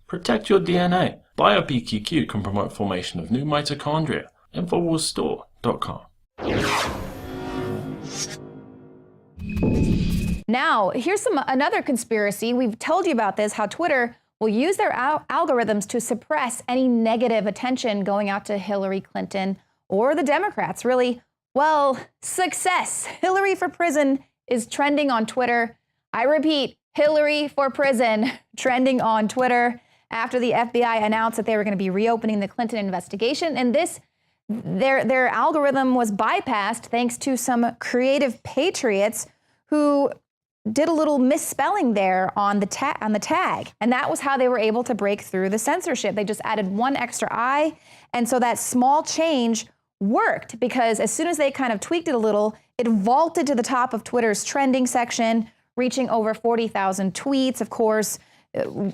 Protect your DNA. BioPQQ can promote formation of new mitochondria. Infowarsstore.com. Now, here's another conspiracy. We've told you about this, how Twitter will use their algorithms to suppress any negative attention going out to Hillary Clinton or the Democrats. Really, well, success. Hillary for prison is trending on Twitter. I repeat, Hillary for prison trending on Twitter after the FBI announced that they were going to be reopening the Clinton investigation. And their algorithm was bypassed thanks to some creative patriots who did a little misspelling there on the tag. And that was how they were able to break through the censorship. They just added one extra I. And so that small change worked, because as soon as they kind of tweaked it a little, it vaulted to the top of Twitter's trending section, reaching over 40,000 tweets. Of course,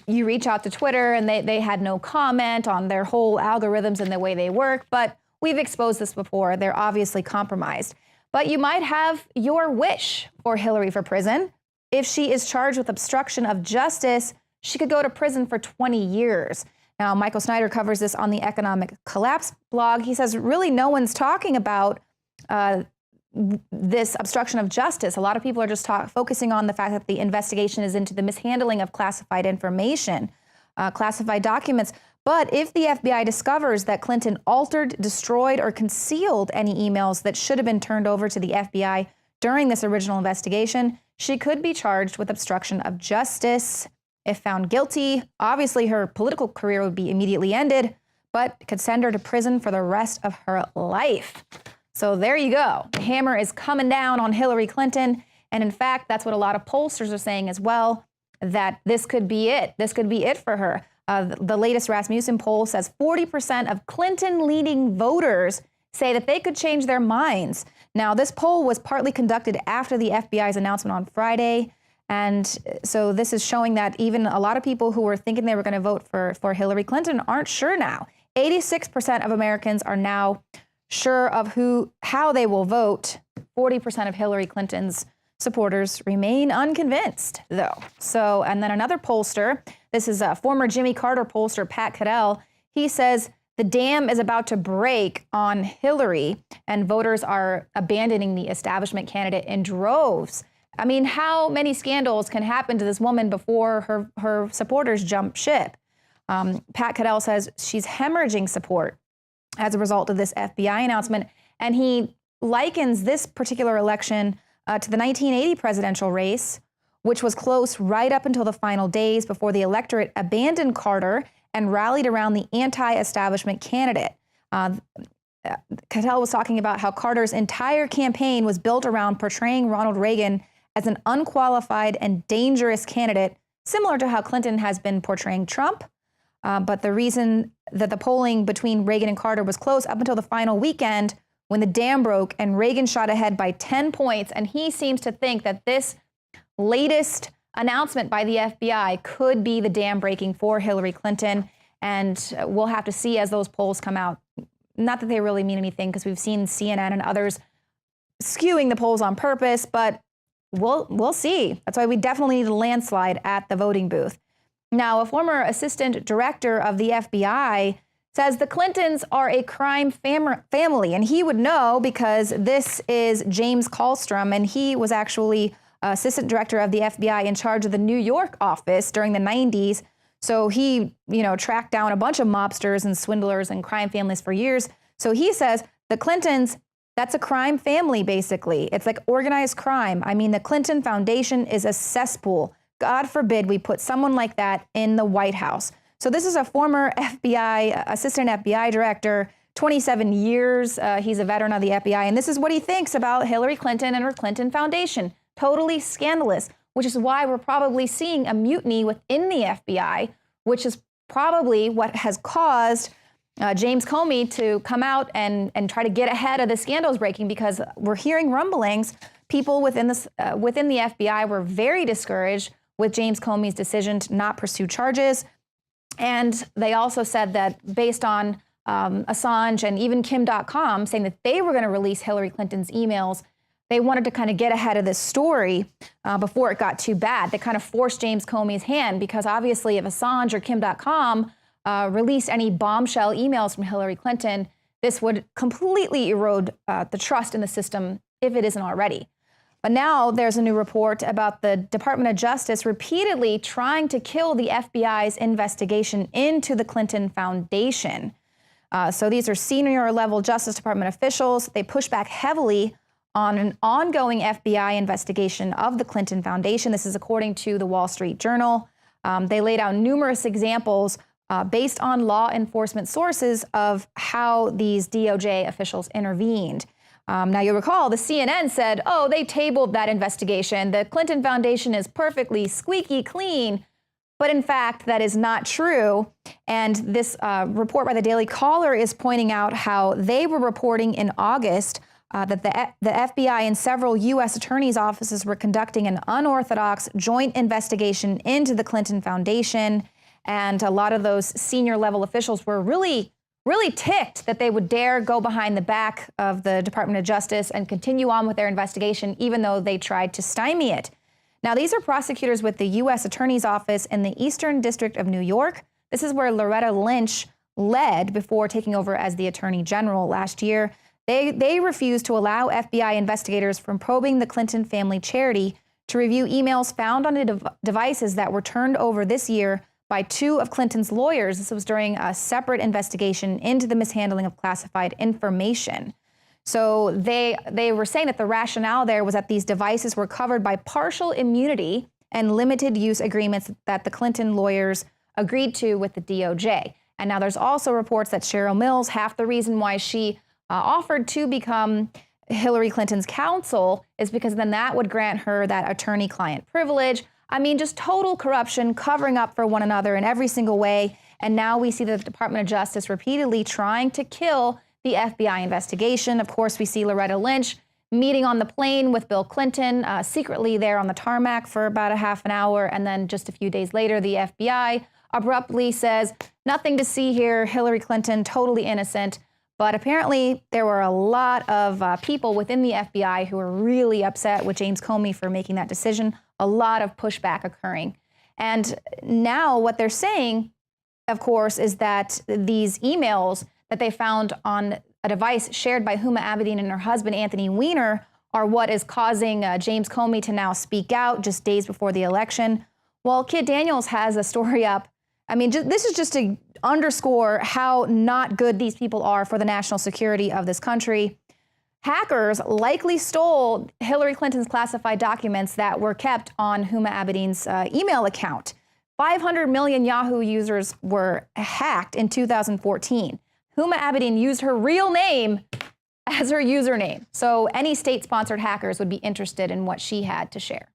you reach out to Twitter and they had no comment on their whole algorithms and the way they work. But we've exposed this before. They're obviously compromised. But you might have your wish for Hillary for prison. If she is charged with obstruction of justice, she could go to prison for 20 years. Now, Michael Snyder covers this on the Economic Collapse blog. He says really no one's talking about this obstruction of justice. A lot of people are just focusing on the fact that the investigation is into the mishandling of classified information, classified documents. But if the FBI discovers that Clinton altered, destroyed, or concealed any emails that should have been turned over to the FBI during this original investigation, she could be charged with obstruction of justice. If found guilty, obviously her political career would be immediately ended, but could send her to prison for the rest of her life. So there you go. The hammer is coming down on Hillary Clinton. And in fact, that's what a lot of pollsters are saying as well, that this could be it. This could be it for her. The latest Rasmussen poll says 40% of Clinton-leaning voters say that they could change their minds. Now, this poll was partly conducted after the FBI's announcement on Friday. And so this is showing that even a lot of people who were thinking they were going to vote for Hillary Clinton aren't sure now. 86% of Americans are now sure of how they will vote. 40% of Hillary Clinton's supporters remain unconvinced, though. So, and then another pollster, this is a former Jimmy Carter pollster, Pat Caddell. He says the dam is about to break on Hillary, and voters are abandoning the establishment candidate in droves. I mean, how many scandals can happen to this woman before her supporters jump ship? Pat Caddell says she's hemorrhaging support as a result of this FBI announcement. And he likens this particular election to the 1980 presidential race, which was close right up until the final days before the electorate abandoned Carter and rallied around the anti-establishment candidate. Cattell was talking about how Carter's entire campaign was built around portraying Ronald Reagan as an unqualified and dangerous candidate, similar to how Clinton has been portraying Trump. But the reason that the polling between Reagan and Carter was close up until the final weekend when the dam broke and Reagan shot ahead by 10 points. And he seems to think that this latest announcement by the FBI could be the dam breaking for Hillary Clinton. And we'll have to see as those polls come out. Not that they really mean anything, because we've seen CNN and others skewing the polls on purpose, but we'll see. That's why we definitely need a landslide at the voting booth. Now, a former assistant director of the FBI says the Clintons are a crime family, and he would know because this is James Kallstrom, and he was actually assistant director of the FBI in charge of the New York office during the 90s. So he, tracked down a bunch of mobsters and swindlers and crime families for years. So he says the Clintons, that's a crime family, basically. It's like organized crime. I mean, the Clinton Foundation is a cesspool. God forbid we put someone like that in the White House. So this is a former assistant FBI director, 27 years. He's a veteran of the FBI. And this is what he thinks about Hillary Clinton and her Clinton Foundation. Totally scandalous, which is why we're probably seeing a mutiny within the FBI, which is probably what has caused James Comey to come out and try to get ahead of the scandals breaking, because we're hearing rumblings. People within the FBI were very discouraged with James Comey's decision to not pursue charges. And they also said that based on Assange and even Kim.com saying that they were going to release Hillary Clinton's emails, they wanted to kind of get ahead of this story before it got too bad. They kind of forced James Comey's hand because obviously if Assange or Kim.com released any bombshell emails from Hillary Clinton, this would completely erode the trust in the system if it isn't already. But now there's a new report about the Department of Justice repeatedly trying to kill the FBI's investigation into the Clinton Foundation. So these are senior level Justice Department officials. They push back heavily on an ongoing FBI investigation of the Clinton Foundation. This is according to the Wall Street Journal. They laid out numerous examples based on law enforcement sources of how these DOJ officials intervened. Now, you'll recall the CNN said, oh, they tabled that investigation. The Clinton Foundation is perfectly squeaky clean. But in fact, that is not true. And this report by the Daily Caller is pointing out how they were reporting in August that the FBI and several U.S. attorneys' offices were conducting an unorthodox joint investigation into the Clinton Foundation. And a lot of those senior level officials were really ticked that they would dare go behind the back of the Department of Justice and continue on with their investigation, even though they tried to stymie it. Now, these are prosecutors with the U.S. Attorney's Office in the Eastern District of New York. This is where Loretta Lynch led before taking over as the Attorney General last year. They refused to allow FBI investigators from probing the Clinton family charity to review emails found on the devices that were turned over this year by two of Clinton's lawyers. This was during a separate investigation into the mishandling of classified information. So they were saying that the rationale there was that these devices were covered by partial immunity and limited use agreements that the Clinton lawyers agreed to with the DOJ. And now there's also reports that Cheryl Mills, half the reason why she offered to become Hillary Clinton's counsel is because then that would grant her that attorney-client privilege. I mean, just total corruption, covering up for one another in every single way. And now we see the Department of Justice repeatedly trying to kill the FBI investigation. Of course, we see Loretta Lynch meeting on the plane with Bill Clinton, secretly there on the tarmac for about a half an hour. And then just a few days later, the FBI abruptly says, nothing to see here, Hillary Clinton, totally innocent. But apparently there were a lot of people within the FBI who were really upset with James Comey for making that decision. A lot of pushback occurring. And now what they're saying, of course, is that these emails that they found on a device shared by Huma Abedin and her husband, Anthony Weiner, are what is causing James Comey to now speak out just days before the election. Well, Kit Daniels has a story up. I mean, this is just to underscore how not good these people are for the national security of this country. Hackers likely stole Hillary Clinton's classified documents that were kept on Huma Abedin's email account. 500 million Yahoo users were hacked in 2014. Huma Abedin used her real name as her username. So any state-sponsored hackers would be interested in what she had to share.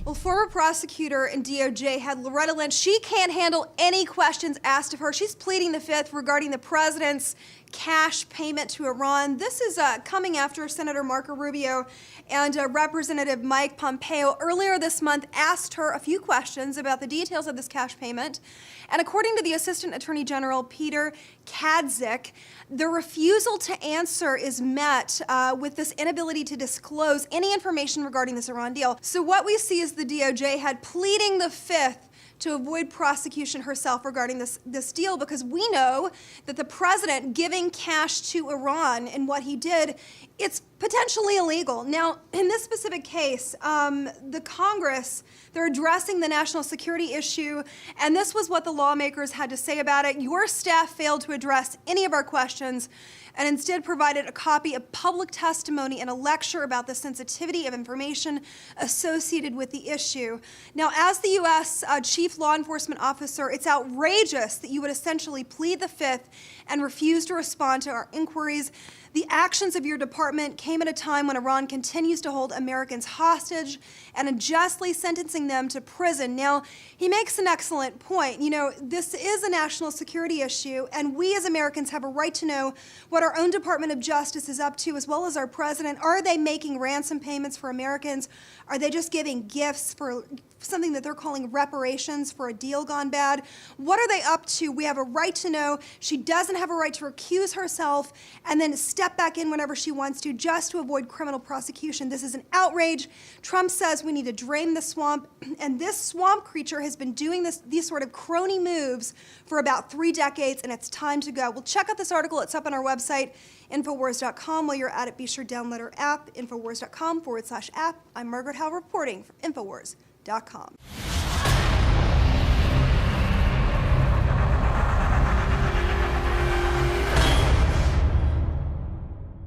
Well, former prosecutor in DOJ had Loretta Lynch. She can't handle any questions asked of her. She's pleading the fifth regarding the president's cash payment to Iran. This is coming after Senator Marco Rubio and Representative Mike Pompeo earlier this month asked her a few questions about the details of this cash payment. And according to the Assistant Attorney General, Peter Kadzik, the refusal to answer is met with this inability to disclose any information regarding this Iran deal. So what we see is the DOJ had pleading the fifth to avoid prosecution herself regarding this deal, because we know that the president giving cash to Iran and what he did, it's potentially illegal. Now, in this specific case, the Congress, they're addressing the national security issue, and this was what the lawmakers had to say about it. Your staff failed to address any of our questions and instead provided a copy of public testimony and a lecture about the sensitivity of information associated with the issue. Now, as the U.S. Chief Law Enforcement Officer, it's outrageous that you would essentially plead the fifth and refuse to respond to our inquiries. The actions of your department came at a time when Iran continues to hold Americans hostage and unjustly sentencing them to prison. Now, he makes an excellent point. You know, this is a national security issue, and we as Americans have a right to know what our own Department of Justice is up to, as well as our president. Are they making ransom payments for Americans? Are they just giving gifts for something that they're calling reparations for a deal gone bad? What are they up to? We have a right to know. She doesn't have a right to recuse herself and then step step back in whenever she wants to just to avoid criminal prosecution. This is an outrage. Trump says we need to drain the swamp, and this swamp creature has been doing these sort of crony moves for about 3 decades, and it's time to go. Well, check out this article. It's up on our website, Infowars.com. While you're at it, be sure to download our app, Infowars.com/app. I'm Margaret Howe reporting for Infowars.com.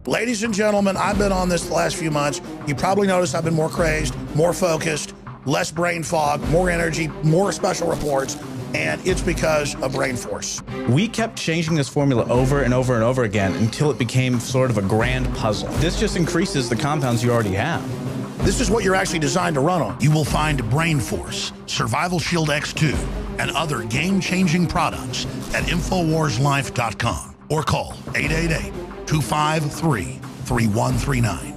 Ladies and gentlemen, I've been on this the last few months. You probably noticed I've been more crazed, more focused, less brain fog, more energy, more special reports, and it's because of Brain Force. We kept changing this formula over and over and over again until it became sort of a grand puzzle. This just increases the compounds you already have. This is what you're actually designed to run on. You will find Brain Force, Survival Shield X2, and other game-changing products at InfoWarsLife.com or call 888-253-3139.